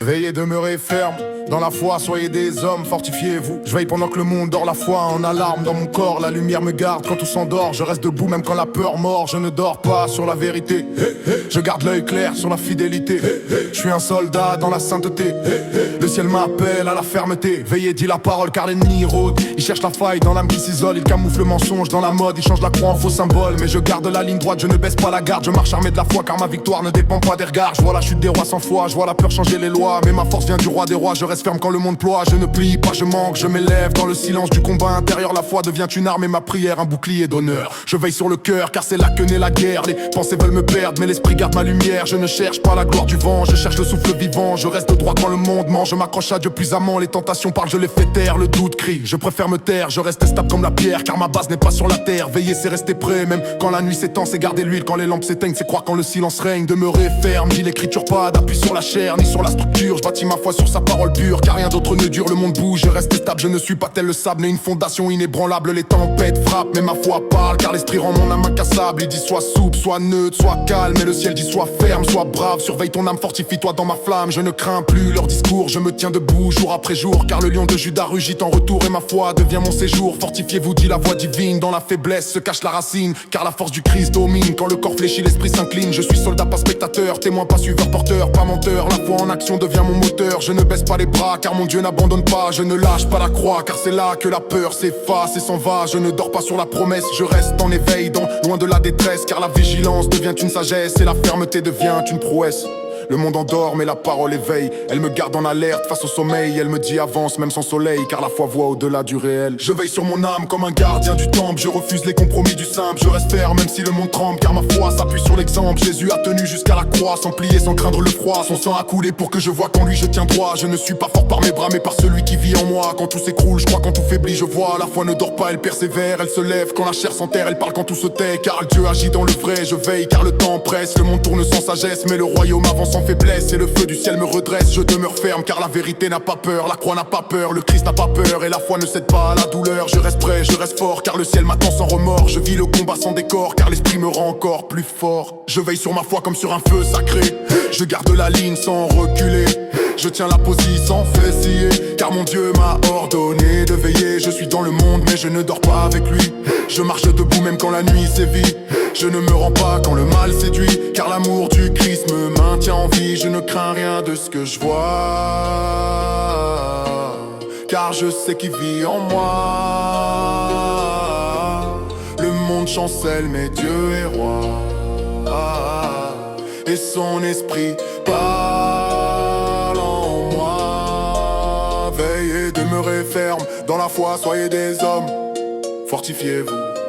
Veillez, demeurez ferme. Dans la foi, soyez des hommes, fortifiez-vous. Je veille pendant que le monde dort, la foi en alarme dans mon corps. La lumière me garde quand tout s'endort. Je reste debout même quand la peur mord. Je ne dors pas sur la vérité. Je garde l'œil clair sur la fidélité. Je suis un soldat dans la sainteté. Le ciel m'appelle à la fermeté. Veillez, dit la parole car l'ennemi rôde. Il cherche la faille dans l'âme qui s'isole. Il camoufle le mensonge dans la mode. Il change la croix en faux symbole. Mais je garde la ligne droite, je ne baisse pas la garde. Je marche armé de la foi car ma victoire ne dépend pas des regards. Je vois la chute des rois sans foi. Je vois la peur changer les lois. Mais ma force vient du roi des rois. Je reste ferme quand le monde ploie. Je ne plie pas, je manque, je m'élève dans le silence du combat intérieur. La foi devient une arme et ma prière un bouclier d'honneur. Je veille sur le cœur car c'est là que naît la guerre. Les pensées veulent me perdre mais l'esprit garde ma lumière. Je ne cherche pas la gloire du vent, je cherche le souffle vivant. Je reste droit quand le monde ment. Je m'accroche à Dieu plus amant. Les tentations parlent, je les fais taire. Le doute crie, je préfère me taire. Je reste stable comme la pierre car ma base n'est pas sur la terre. Veiller c'est rester prêt même quand la nuit s'étend. C'est garder l'huile quand les lampes s'éteignent. C'est croire quand le silence règne. Demeurer ferme, dit l'écriture, pas d'appui sur la chair ni sur la structure. Je bâtis ma foi sur sa parole pure car rien d'autre ne dure. Le monde bouge, je reste stable, je ne suis pas tel le sable. Mais une fondation inébranlable, les tempêtes frappent. Mais ma foi parle car l'esprit rend mon âme incassable. Il dit sois souple, sois neutre, sois calme. Et le ciel dit sois ferme, sois brave. Surveille ton âme, fortifie-toi dans ma flamme. Je ne crains plus leur discours, je me tiens debout jour après jour. Car le lion de Juda rugit en retour et ma foi devient mon séjour. Fortifiez-vous, dit la voix divine. Dans la faiblesse se cache la racine. Car la force du Christ domine. Quand le corps fléchit, l'esprit s'incline. Je suis soldat, pas spectateur, témoin, pas suiveur, porteur, pas menteur. La foi en action devient mon moteur. Je ne baisse pas les bras car mon Dieu n'abandonne pas. Je ne lâche pas la croix car c'est là que la peur s'efface et s'en va. Je ne dors pas sur la promesse, je reste en éveil loin de la détresse. Car la vigilance devient une sagesse et la fermeté devient une prouesse. Le monde endort mais la parole éveille. Elle me garde en alerte face au sommeil. Elle me dit avance même sans soleil car la foi voit au-delà du réel. Je veille sur mon âme comme un gardien du temple. Je refuse les compromis du simple. Je reste ferme même si le monde tremble car ma foi s'appuie sur l'exemple. Jésus a tenu jusqu'à la croix sans plier, sans craindre le froid. Son sang a coulé pour que je vois qu'en lui je tiens droit. Je ne suis pas fort par mes bras mais par celui qui vit en moi. Quand tout s'écroule je crois, quand tout faiblit je vois. La foi ne dort pas, elle persévère, elle se lève quand la chair s'enterre. Elle parle quand tout se tait car Dieu agit dans le vrai. Je veille car le temps presse. Le monde tourne sans sagesse mais le royaume avance en faiblesse. Et le feu du ciel me redresse, je demeure ferme car la vérité n'a pas peur. La croix n'a pas peur, le Christ n'a pas peur. Et la foi ne cède pas à la douleur. Je reste prêt, je reste fort car le ciel m'attend sans remords. Je vis le combat sans décor car l'esprit me rend encore plus fort. Je veille sur ma foi comme sur un feu sacré. Je garde la ligne sans reculer. Je tiens la position sans fessiller car mon Dieu m'a ordonné de veiller. Je suis dans le monde mais je ne dors pas avec lui. Je marche debout même quand la nuit sévit. Je ne me rends pas quand le mal séduit car l'amour du Christ me maintient en vie. Je ne crains rien de ce que je vois car je sais qu'il vit en moi. Le monde chancelle mais Dieu est roi et son esprit parle en moi. Veillez, demeurez ferme dans la foi, soyez des hommes, fortifiez-vous.